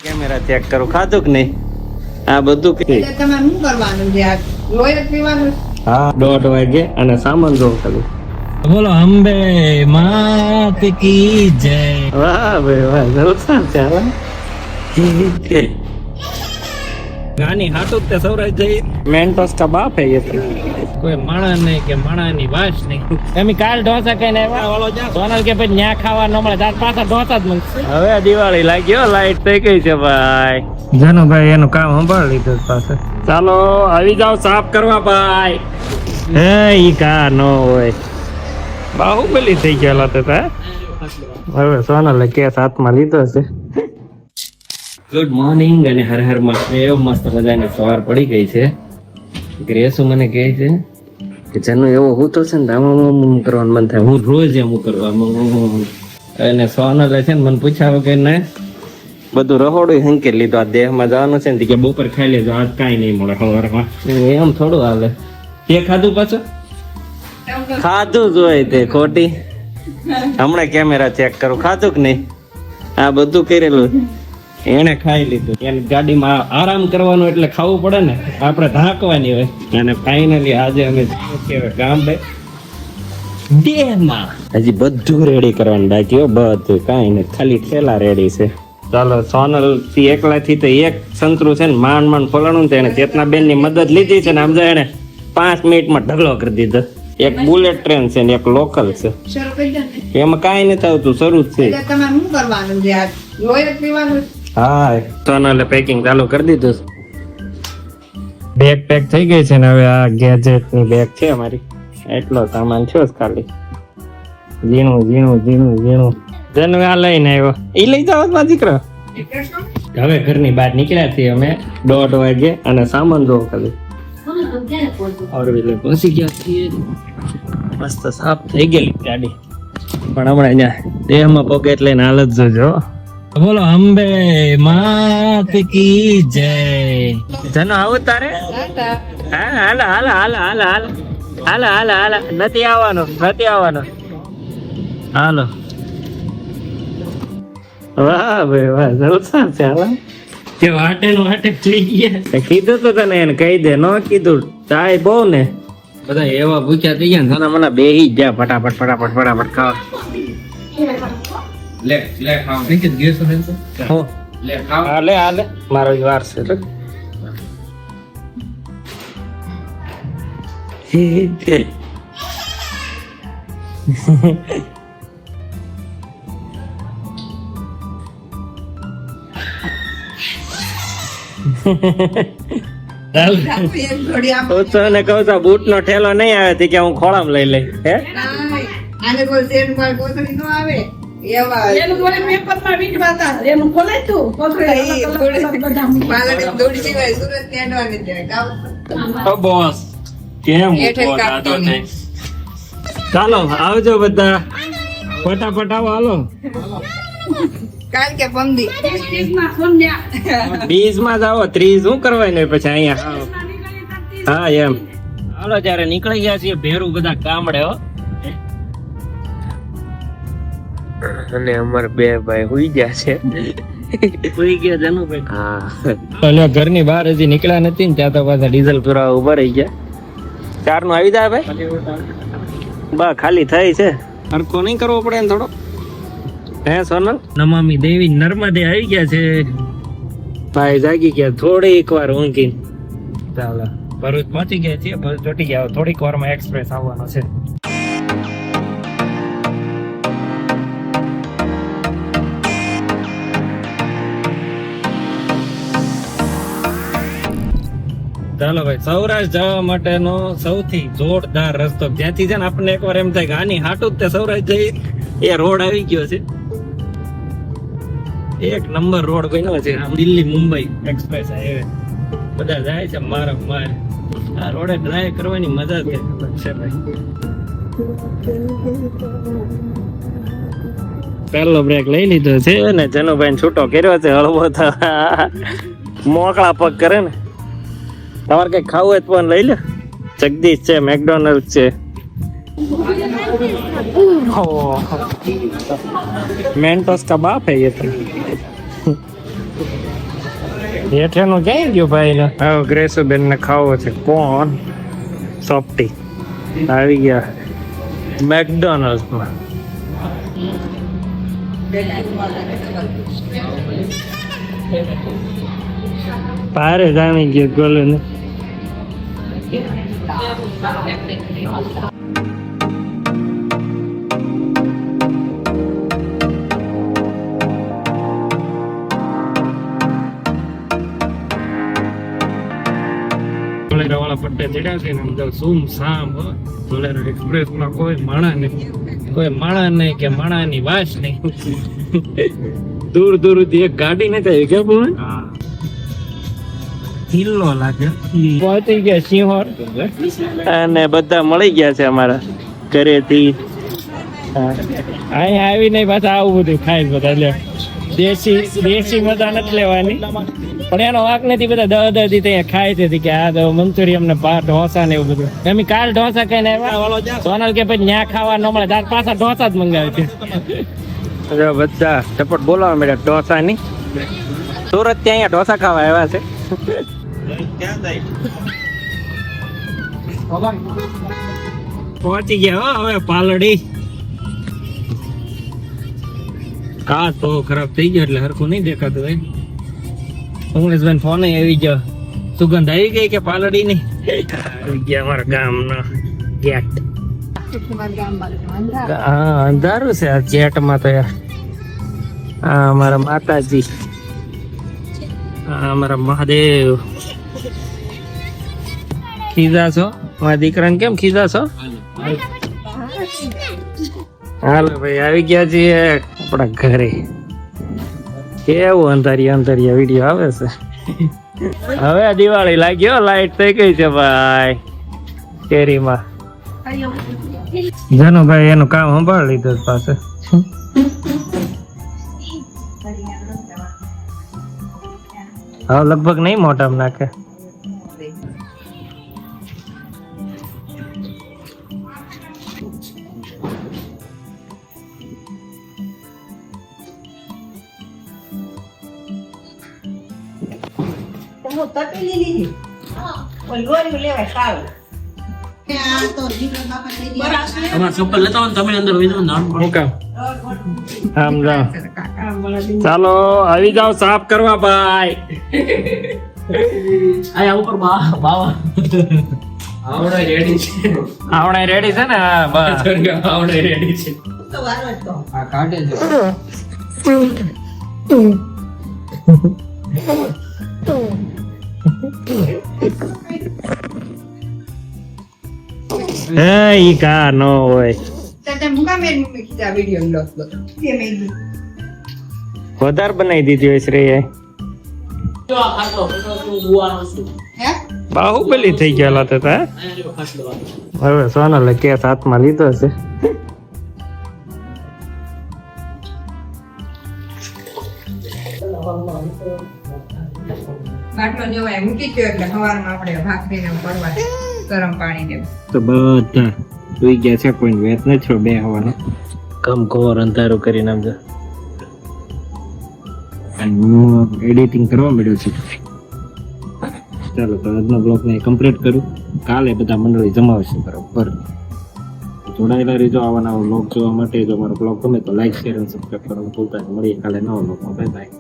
Camera check કરો, ખાધું કે નહીં? આ બધું તમારે શું કરવાનું છે? આ લોહી જ પીવાનું? હા, 1:30 વાગે અને સામાન જો ખાલી. બોલો અંબે માત કી જય. વાહ ભાઈ વાહ, જલસા ચાલે. ગાની હાટું તે સૌરાજ જઈ મેન્ટોસ કા બાપ હે ये. કોઈ માણા નહીં કે માણાની વાસ નહીં. એમ કાલ ઢોસા કઈને આવ્યા ઓલો જા સોનલ કે ભાઈ ન્યા ખાવા ન મળે તાર પાછા ઢોસા જ મળશે. હવે દિવાળી લાગ્યો, લાઈટ થઈ ગઈ છે ભાઈ. જનુભાઈ એનું કામ સંભાળ લીધું પાસે. ચાલો આવી જાવ સાફ કરવા ભાઈ. હે ઈ કા નો હોય. બાહુબલી થઈ ગયેલા હતા. હવે સોનલે કેસ હાથમાં લીધો છે. ગુડ મોર્નિંગ અને હર હર મહાદેવ. મસ્ત મજાની સવાર પડી ગઈ છે. ગ્રેસુ મને કહે છે કે જનુ એવો હું તો છે ને આમ કરવાનું મન થાય. હું રોજ એમ કરવા અને સોનલે છે ને મને પૂછ્યા વગર ને બધું રહોડું હંકેલી લીધું. આ દેહમાં જવાનું છે ને કે બપોર ખાઈ લેજો, આજ કાંઈ નહીં મળે સવારમાં. એમ થોડું હાલે. તે ખાધું પાછું? ખાધું જ હોય તે ખોટી. હમણાં કેમેરા ચેક કરો, ખાધું કે નહીં? આ બધું કરેલું એને ખાઈ લીધું. એને ગાડીમાં આરામ કરવાનો એટલે ખાવું પડે ને, આપણે ઢાંકવાની હોય. અને ફાઇનલી આજે અમે ગામડે દેહમાં હજી બધું રેડી કરવાનું બાકી હો, બધું કાંઈ નહીં, ખાલી ઠેલા રેડી છે. ચાલો સોનલ થી એકલાથી તો એક સંતરું છે ને માંડ ખોલાણું તો એને ચેતનાબેન ની મદદ લીધી છે ને આમ એને 5 મિનિટમાં ઢગલો કરી દીધો. એક બુલેટ ટ્રેન છે ને એક લોકલ છે. શરૂ કરી દો ને. એમાં કાંઈ નથી આવતું, શરૂ જ છે. એટલે તમારે શું કરવાનું છે? આ લોહી જ પીવાનું? હા, સોનલે પેકિંગ ચાલુ કરી દીધું. બેગ પેક થઈ ગઈ છે ને હવે આ ગેજેટ ની બેગ છે અમારી. એટલો સામાન છે ખાલી ઝીણું ઝીણું ઝીણું ઝીણું. જનુ આ લઈને આવ્યો, એ લઈ જાવ માં દીકરો. હવે ઘરની બહાર નીકળ્યા છીએ અમે 1:30 વાગે અને સામાન જો ખાલી પહોંચી ગયા છીએ. મસ્ત સાફ થઈ ગયેલી ગાડી, પણ હમણાં અહીંયા દેહમાં પોકેટ લઈને હાલત જોજો. બોલો અંબે માત કી જય. જનો આવું તારે? હા હાલ હાલ હાલ હાલ હાલ હાલ હાલ હાલ. નથી આવવાનું, નથી આવવાનું. હાલો. વાહ ભાઈ વાહ, જલસા છે. હાલ કે વાટે નો વાટે થઈ ગયા. કીધું તો તને, એને કહી દે. ન કીધું ચાય બહુ ને બધા એવા ભૂખ્યા થઈ ગયા ને. મને બેહી જ જા ફટાફટ ફટાફટ ફટાફટ ખાવા. લે લે ખાવ કે ગેસ છે હો લે ખાવ. હાલે હાલે, મારો વાર છે તો. એક ઘડી આમ ને કહું છું બૂટ નો ઠેલો નહીં આવે તે કે હું ખોળામાં લઈ લઈ. હે નાય. આને કોઈ શેર માં કોથળી નો આવે. એવા એનું બોલે પેપરમાં વીટવાતા એનું ખોલે તું પાલડી દોડી સિવાય સુરત ની અડવાની ત્યારે કાવ. બોસ કેમ હેઠે કાપતો છે? ચાલો આવજો બધા, ફટાફટ આવો. હાલો કાલ કે પમદી બીજ માં જ આવો. 30 શું કરવાય ને પછી અહીંયા. હા એમ. હાલો જયારે નીકળી ગયા છીએ ભેરું બધા ગામડે હો. અને અમારે 2 ભાઈ હુઈ ગયા છે. હુઈ ગયા જનુભાઈ. હા એટલે ઘરની બહાર હજી નીકળ્યા નથી ને ત્યાં તો પાછા ડીઝલ પુરાવા ઉભા રહી ગયા. 4 નું આવી જાય ભાઈ. બા ખાલી થઈ છે, હરકો નહીં કરવો પડે ને થોડો. હે સોનલ? નમામી દેવી નર્મદે આવી ગયા છે. ભાઈ જાગી ગયા થોડીક વાર ઊંઘી. ચાલો ભરૂચ પહોંચી ગયા છીએ. ભરૂચ ચોટી ગયા, થોડીક વારમાં એક્સપ્રેસ આવવાનો છે. ચાલો ભાઈ, સૌરાષ્ટ્ર જવા માટેનો સૌથી જોરદાર રસ્તો જ્યાંથી છે ને આપણને એકવાર એમ થાય કે આની હાટું જ તે સૌરાષ્ટ્ર જઈ, એ રોડ આવી ગયો છે. 1 નંબર રોડ બન્યો છે. આમ દિલ્હી મુંબઈ એક્સપ્રેસ હાઈવે બધા જાય છે મારા માર. આ રોડે ડ્રાઈવ કરવાની મજા જ કંઈક અલગ છે ભાઈ. પહેલો બ્રેક લઈ લીધો છે ને જનુભાઈ છૂટો કર્યો છે. હળવો થવા મોકળા પગ કરે ને. તમારે કઈ ખાવું હોય તો પણ લઈ લે. જગદીશ છે, મેકડોનલ્ડ છે. मेंटोस का बाप है ये तो। હેઠેનું ક્યાં ગયું ભાઈ ને? હવે ગ્રેસુબેન ને ખાવો છે કોણ સોફ્ટી. આવી ગયા મેકડોનલ્ડ માં. પારે જામી ગયો ગોલે ને. ધોલેરા વાળા પટ્ટે ચડ્યા છે ને અંદર સુમ સામ ધોલેરા એક્સપ્રેસ માં કોઈ માણા નહીં કે માણાની વાસ નહીં. દૂર દૂર થી એક ગાડી નથી આવી કેમ બોલે હિલ્લો લાગે. પહોંચી ગયા સિંહોર અને બધા મળી ગયા છે અમારા ઘરેથી. અહીંયા આવીને પાછા આવું બધું ખાય બધા. એટલે દેશી મજા નથી લેવાની પણ એનો વાક નથી. બધા 10 થી ત્યાં ખાય છે કે આ મંચુરિયમ ને ઢોસા ને એવું બધું. એમ કાલ ઢોસા ખાઈને આવ્યા. સોનલ કે પછી ન્યા ખાવા ન મળે તાર પાછા ઢોસા જ મંગાવે છે. બધા ચપટ બોલાવા મળ્યા ઢોસા ની. સુરત ત્યાં અહીંયા ઢોસા ખાવા આવ્યા છે. પહોંચી ગયા હવે પાલડી. કા તો ખરાબ થઈ ગયો એટલે હરખું નહીં દેખાતું ભાઈ. ઉમેશભાઈ ફોન આવી ગયો. સુગંધ આવી ગઈ કે પાલડી ની? આવી ગયા અમારા ગામનો ગેટ. હા અંધારું છે આ જેટમાં તો યાર. આ અમારા માતાજી, આ અમારા મહાદેવ. ખીજા છો મારા દીકરાને? કેમ ખીજા છો? હાલો ભાઈ આવી ગયા છીએ આપણા ઘરે. કેવું અંધારિયા વિડીયો આવે છે. હવે દિવાળી લાગ્યો, લાઈટ થઈ ગઈ છે ભાઈ કેરીમાં. જનુભાઈ એનું કામ સંભાળી લીધું પાસે. હવે લગભગ નહીં મોઢામાં નાખે. હું તપેલી લીધી. પણ લોરી લેવાય સારું. આ તો દીકરા બાપા થઈ ગયા. અમાર ચપ્પલ લેતા હોય ને તમે અંદર હોય તો નામ હું કામ આમ જાઓ. ચાલો આવી જાઓ સાફ કરવા ભાઈ. આયા ઉપર બાવા આવડે રેડી છે. આવડે રેડી છે ને? હા બસ આવડે રેડી છે. તો વારો જ તો. આ કાઢે છે. હે ઈ કા નો હોય. તે મુકા મેં મમ્મી કીધા વિડિયો લો લો. તે મેં વધારે બનાવી દીધી હોય શ્રેય. જો આ ખાતો બુવાનો છે. હે બાહુબલી થઈ ગયેલા હતા. આયા જો ખાસ દવા. હવે સોનલે કેસ હાથમાં લીધો છે. બાટલો જેવાય મૂકી દો એટલે સવારમાં આપણે ભાખરીને પરવા ગરમ પાણી દેવું. તો બધા સુઈ ગયા છે, કોઈ વેત નથી બે હવાનો. કમકોર અંધારું કરી નાખજો. હું એડિટિંગ કરવા મળ્યો છું. ચાલો તો આજનો બ્લોગ ને કમ્પ્લીટ કરું. કાલે બધા મંડળી જમાવશે બરાબર. જોડાયેલા રહેજો આવા નવા બ્લોગ જોવા માટે. જો મારો બ્લોગ ગમે તો લાઈક શેર અને સબસ્ક્રાઈબ કરવાનું ભૂલતા નહીં. મળીએ કાલે નવા બ્લોગમાં. Bye bye.